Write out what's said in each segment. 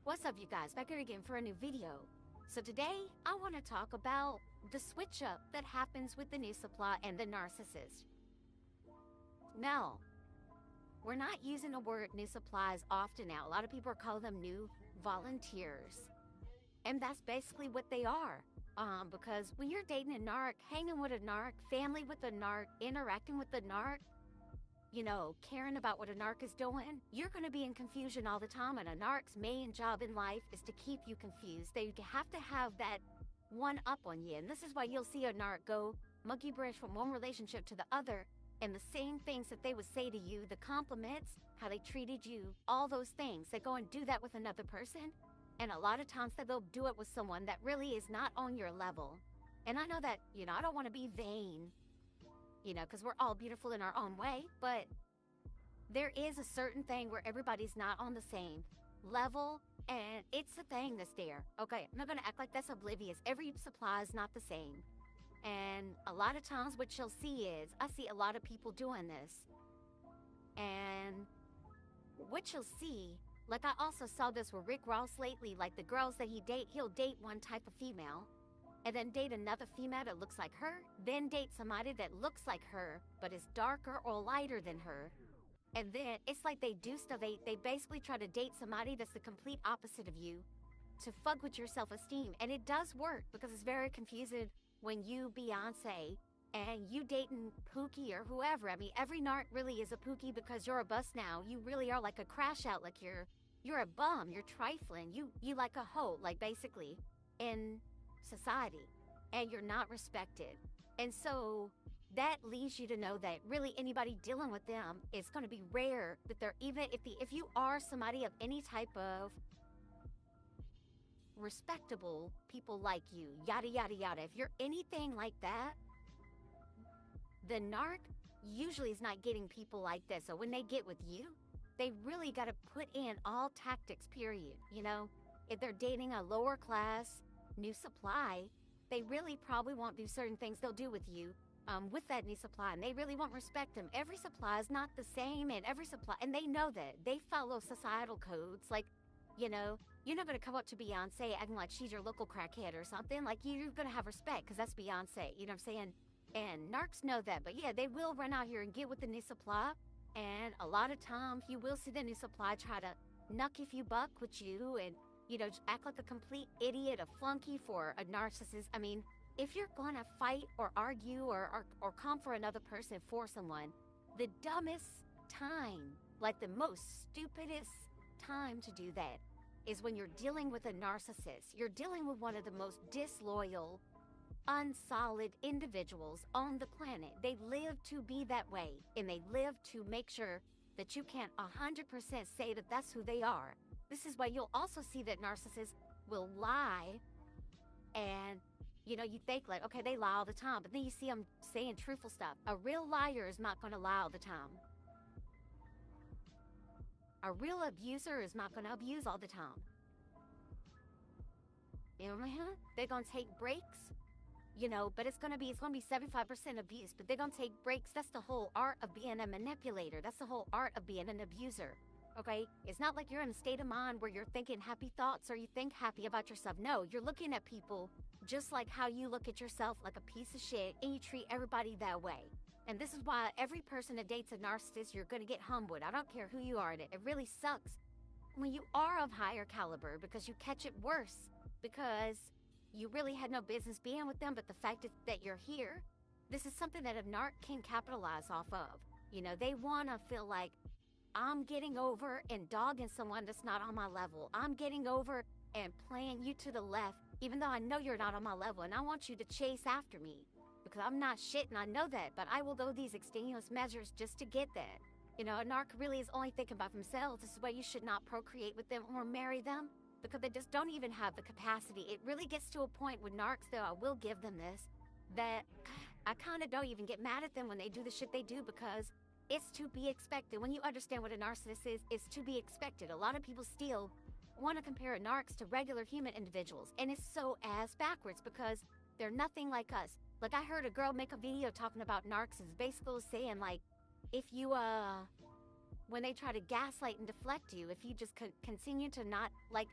What's up, you guys? Back here again for a new video. So today, I want to talk about the switch up that happens with the new supply and the narcissist. Now, we're not using the word new supplies often now. A lot of people call them new volunteers. And that's basically what they are. Because when you're dating a narc, hanging with a narc, family with a narc, interacting with the narc, caring about what a narc is doing, you're going to be in confusion all the time. And a narc's main job in life is to keep you confused. They have to have that one up on you. And this is why you'll see a narc go monkey bridge from one relationship to the other. And the same things that they would say to you, the compliments, how they treated you, all those things, they go and do that with another person. And a lot of times that they'll do it with someone that really is not on your level. And I know that, I don't want to be vain, because we're all beautiful in our own way, but there is a certain thing where everybody's not on the same level, and it's a thing that's there. Okay, I'm not going to act like that's oblivious. Every supply is not the same. And a lot of times what you'll see is, I see a lot of people doing this. And what you'll see, like I also saw this with Rick Ross lately, like the girls that he'll date one type of female, and then date another female that looks like her, then date somebody that looks like her, but is darker or lighter than her. And then it's like they do stuff, they basically try to date somebody that's the complete opposite of you to fuck with your self-esteem. And it does work because it's very confusing when you Beyonce and you dating Pookie or whoever. I mean, every narc really is a Pookie because you're a bust now. You really are like a crash out, like you're a bum, you're trifling, you like a hoe, like basically in society, and you're not respected. And so that leads you to know that really anybody dealing with them is going to be rare, that they're even if you are somebody of any type of respectable, people like you, yada yada yada, if you're anything like that, the narc usually is not getting people like this. So when they get with you, they really got to put in all tactics, period. If they're dating a lower class new supply, they really probably won't do certain things they'll do with you with that new supply, and they really won't respect them. Every supply is not the same, and and they know that. They follow societal codes, like, you're not going to come up to Beyonce acting like she's your local crackhead or something. Like, you're going to have respect because that's Beyonce, you know what I'm saying? And narcs know that, but yeah, they will run out here and get with the new supply, and a lot of times you will see the new supply try to knuck if you buck with you, and just act like a complete idiot, a flunky for a narcissist. I mean, if you're going to fight or argue or come for another person for someone, the dumbest time, like the most stupidest time to do that is when you're dealing with a narcissist. You're dealing with one of the most disloyal, unsolid individuals on the planet. They live to be that way, and they live to make sure that you can't 100% say that that's who they are. This is why you'll also see that narcissists will lie, and you think like, okay, they lie all the time, but then you see them saying truthful stuff. A real liar is not going to lie all the time. A real abuser is not going to abuse all the time. They're going to take breaks, but it's going to be 75% abuse, but they're going to take breaks. That's the whole art of being a manipulator. That's the whole art of being an abuser. Okay, it's not like you're in a state of mind where you're thinking happy thoughts or you think happy about yourself. No, you're looking at people just like how you look at yourself, like a piece of shit, and you treat everybody that way. And this is why every person that dates a narcissist, you're going to get humbled with. I don't care who you are. It really sucks when you are of higher caliber, because you catch it worse, because you really had no business being with them. But the fact that you're here, this is something that a narc can capitalize off of. They want to feel like, I'm getting over and dogging someone that's not on my level. I'm getting over and playing you to the left, even though I know you're not on my level, and I want you to chase after me because I'm not shit, and I know that, but I will go these extenuous measures just to get that. A narc really is only thinking about themselves. This is why you should not procreate with them or marry them, because they just don't even have the capacity. It really gets to a point with narcs, though, I will give them this, that I kind of don't even get mad at them when they do the shit they do, because it's to be expected. When you understand what a narcissist is, it's to be expected. A lot of people still want to compare narcs to regular human individuals, and it's so ass backwards because they're nothing like us. Like, I heard a girl make a video talking about narcs, is basically saying, like, if you, when they try to gaslight and deflect you, if you just continue to not, like,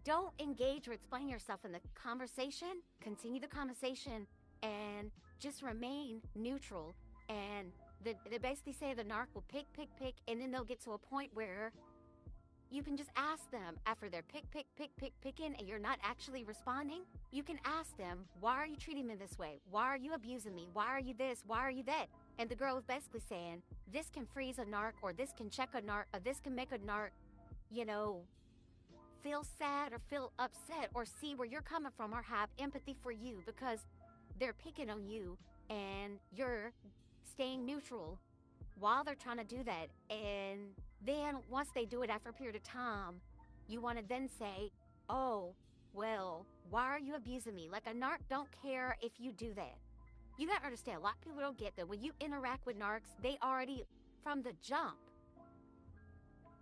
Don't engage or explain yourself in the conversation. Continue the conversation and just remain neutral. And they basically say the narc will pick, and then they'll get to a point where you can just ask them after they're picking, and you're not actually responding. You can ask them, why are you treating me this way? Why are you abusing me? Why are you this? Why are you that? And the girl is basically saying, this can freeze a narc, or this can check a narc, or this can make a narc, you know, feel sad or feel upset or see where you're coming from or have empathy for you because they're picking on you and you're staying neutral while they're trying to do that. And then once they do it after a period of time, you want to then say, oh, well, why are you abusing me? Like, a narc don't care if you do that. You gotta understand, a lot of people don't get that. When you interact with narcs, they already, from the jump,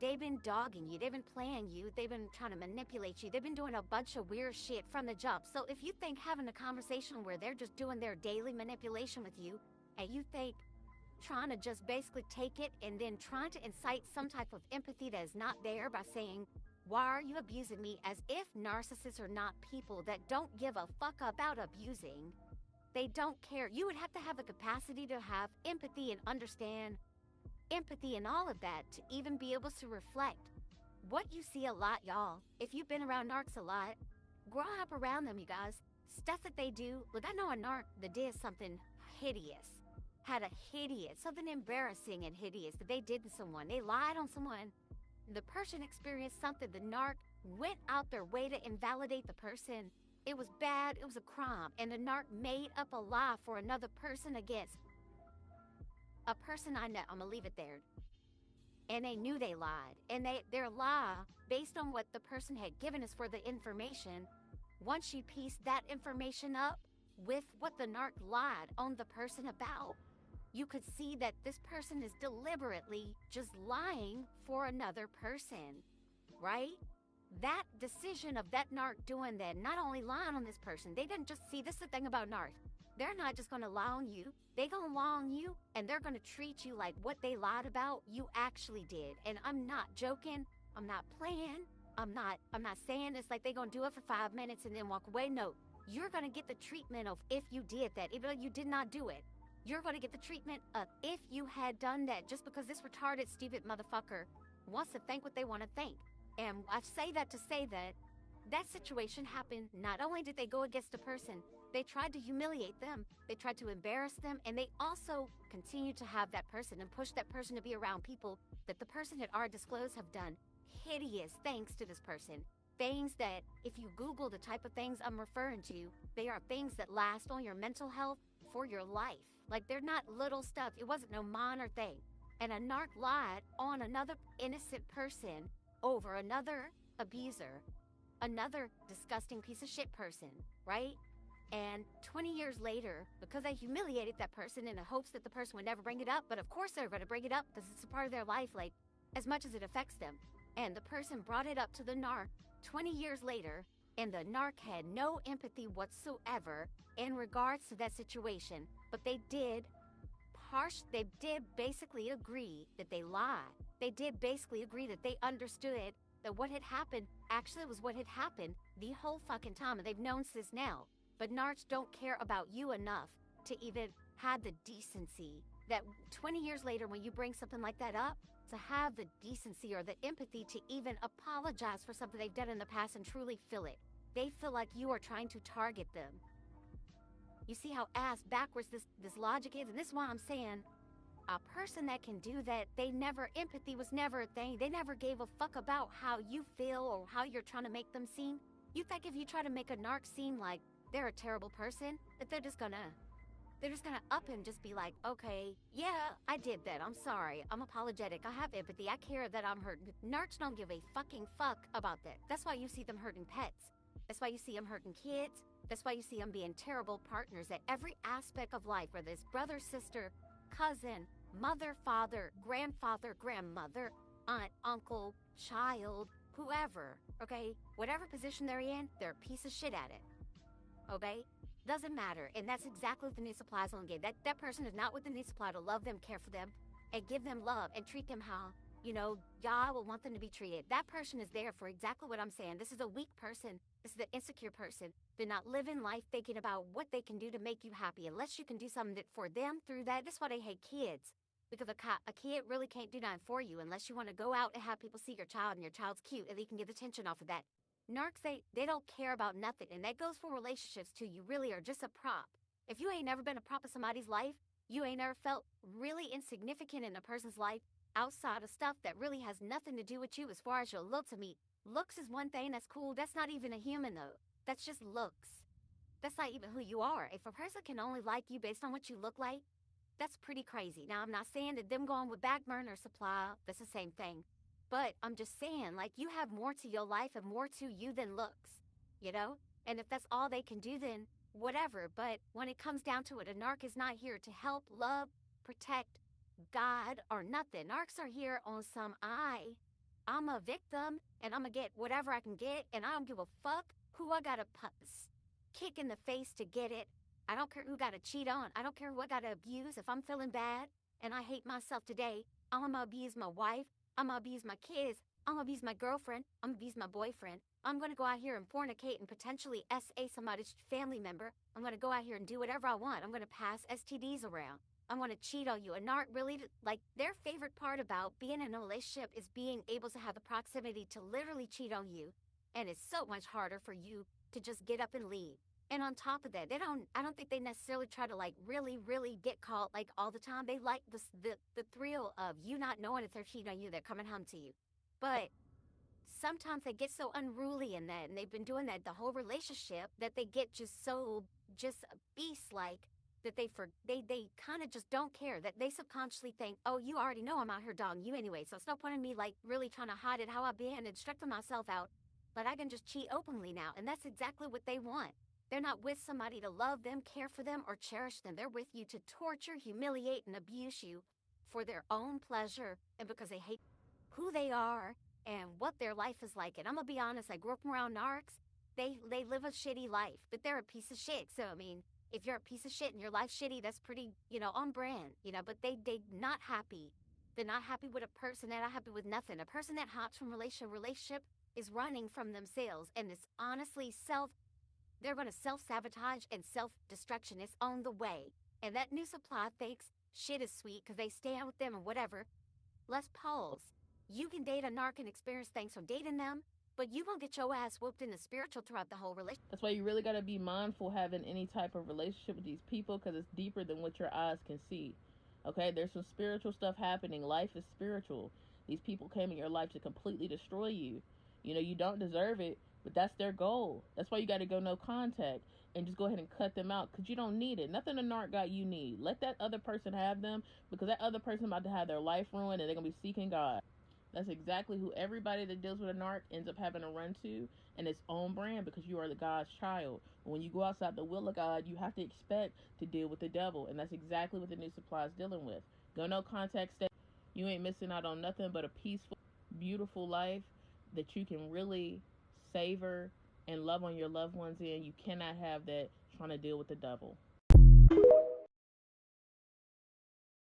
they've been dogging you, they've been playing you, they've been trying to manipulate you, they've been doing a bunch of weird shit from the jump. So if you think having a conversation where they're just doing their daily manipulation with you, and you think trying to just basically take it and then trying to incite some type of empathy that is not there by saying, why are you abusing me? As if narcissists are not people that don't give a fuck about abusing. They don't care. You would have to have the capacity to have empathy and understand empathy and all of that to even be able to reflect. What you see a lot, y'all, if you've been around narcs a lot, grow up around them, you guys. Stuff that they do. Look, I know a narc that did something hideous. Had a hideous, something embarrassing and hideous that they did to someone. They lied on someone. The person experienced something. The narc went out their way to invalidate the person. It was bad. It was a crime. And the narc made up a lie for another person against a person I know. I'm going to leave it there. And they knew they lied. And their lie, based on what the person had given us for the information, once you piece that information up with what the narc lied on the person about, you could see that this person is deliberately just lying for another person, right? That decision of that narc doing that, not only lying on this person, they didn't just see, this is the thing about narcs. They're not just going to lie on you. They're going to lie on you, and they're going to treat you like what they lied about, you actually did. And I'm not joking. I'm not playing. I'm not saying it's like they're going to do it for 5 minutes and then walk away. No, you're going to get the treatment of if you did that, even though you did not do it. You're going to get the treatment of if you had done that, just because this retarded, stupid motherfucker wants to think what they want to think. And I say that to say that that situation happened. Not only did they go against a person, they tried to humiliate them, they tried to embarrass them, and they also continued to have that person and push that person to be around people that the person had already disclosed have done hideous things to this person. Things that, if you Google the type of things I'm referring to, they are things that last on your mental health for your life. Like, they're not little stuff. It wasn't no minor thing. And a narc lied on another innocent person over another abuser, another disgusting piece of shit person, right? And 20 years later, because they humiliated that person in the hopes that the person would never bring it up, but of course they're going to bring it up because it's a part of their life, like, as much as it affects them. And the person brought it up to the narc 20 years later, and the narc had no empathy whatsoever in regards to that situation. But they did basically agree that they lied. They did basically agree that they understood that what had happened actually was what had happened the whole fucking time, and they've known since now. But narcs don't care about you enough to even have the decency that 20 years later, when you bring something like that up, to have the decency or the empathy to even apologize for something they've done in the past and truly feel it. They feel like you are trying to target them. You see how ass backwards this logic is? And this is why I'm saying a person that can do that, empathy was never a thing. They never gave a fuck about how you feel or how you're trying to make them seem. You think if you try to make a narc seem like they're a terrible person, that they're just gonna up and just be like, okay, yeah, I did that. I'm sorry. I'm apologetic. I have empathy. I care that I'm hurt. Narcs don't give a fucking fuck about that. That's why you see them hurting pets. That's why you see them hurting kids. That's why you see them being terrible partners at every aspect of life, whether it's brother, sister, cousin, mother, father, grandfather, grandmother, aunt, uncle, child, whoever, okay? Whatever position they're in, they're a piece of shit at it, okay? Doesn't matter. And that's exactly what the new supply is going to get. That person is not what the new supply to love them, care for them, and give them love and treat them how y'all will want them to be treated. That person is there for exactly what I'm saying. This is a weak person. This is an insecure person. They're not living life thinking about what they can do to make you happy. Unless you can do something for them through that. That's why they hate kids. Because a kid really can't do nothing for you unless you want to go out and have people see your child and your child's cute and they can get attention off of that. Narcs, they don't care about nothing. And that goes for relationships too. You really are just a prop. If you ain't never been a prop of somebody's life, you ain't never felt really insignificant in a person's life outside of stuff that really has nothing to do with you as far as your look to me. Looks is one thing that's cool. That's not even a human though. That's just looks. That's not even who you are. If a person can only like you based on what you look like, that's pretty crazy. Now, I'm not saying that them going with back burner supply, that's the same thing. But I'm just saying, like, you have more to your life and more to you than looks, you know? And if that's all they can do, then whatever. But when it comes down to it, a narc is not here to help, love, protect, God, or nothing. Narcs are here on some I'm a victim and I'm gonna get whatever I can get and I don't give a fuck who I gotta kick in the face to get it. I don't care who gotta cheat on. I don't care what gotta abuse. If I'm feeling bad and I hate myself today, I'm gonna abuse my wife. I'm gonna abuse my kids. I'm gonna abuse my girlfriend. I'm gonna abuse my boyfriend. I'm gonna go out here and fornicate and potentially SA somebody's family member. I'm gonna go out here and do whatever I want. I'm gonna pass STDs around. I want to cheat on you. And not really, like, their favorite part about being in a relationship is being able to have the proximity to literally cheat on you. And it's so much harder for you to just get up and leave. And on top of that, I don't think they necessarily try to, like, really, really get caught, like, all the time. They like the thrill of you not knowing if they're cheating on you, they're coming home to you. But sometimes they get so unruly in that, and they've been doing that the whole relationship, that they get just so, just beast-like, that they kind of just don't care, that they subconsciously think, oh, you already know I'm out here dogging you anyway, so it's no point in me like really trying to hide it how I've been and stretching myself out, but I can just cheat openly now. And that's exactly what they want. They're not with somebody to love them, care for them, or cherish them. They're with you to torture, humiliate, and abuse you for their own pleasure and because they hate who they are and what their life is like. And I'm gonna be honest, I grew up around narcs. They live a shitty life, but they're a piece of shit. So I mean, if you're a piece of shit and your life's shitty, that's pretty, on brand, but they not happy. They're not happy with a person. They're not happy with nothing. A person that hops from relationship is running from themselves. And it's honestly they're going to self-sabotage and self-destruction. It's on the way. And that new supply thinks shit is sweet because they stay out with them and whatever. Let's pause. You can date a narc and experience things from dating them, but you gonna get your ass whooped in the spiritual throughout the whole relationship. That's why you really gotta be mindful having any type of relationship with these people, because it's deeper than what your eyes can see. Okay, there's some spiritual stuff happening. Life is spiritual. These people came in your life to completely destroy you. You don't deserve it, but that's their goal. That's why you gotta go no contact and just go ahead and cut them out, because you don't need it. Nothing a narc got you need. Let that other person have them, because that other person about to have their life ruined and they're gonna be seeking God. That's exactly who everybody that deals with a narc ends up having to run to, and it's on brand, because you are the God's child. When you go outside the will of God, you have to expect to deal with the devil, and that's exactly what the new supply is dealing with. Go no contact state. You ain't missing out on nothing but a peaceful, beautiful life that you can really savor and love on your loved ones in. You cannot have that trying to deal with the devil.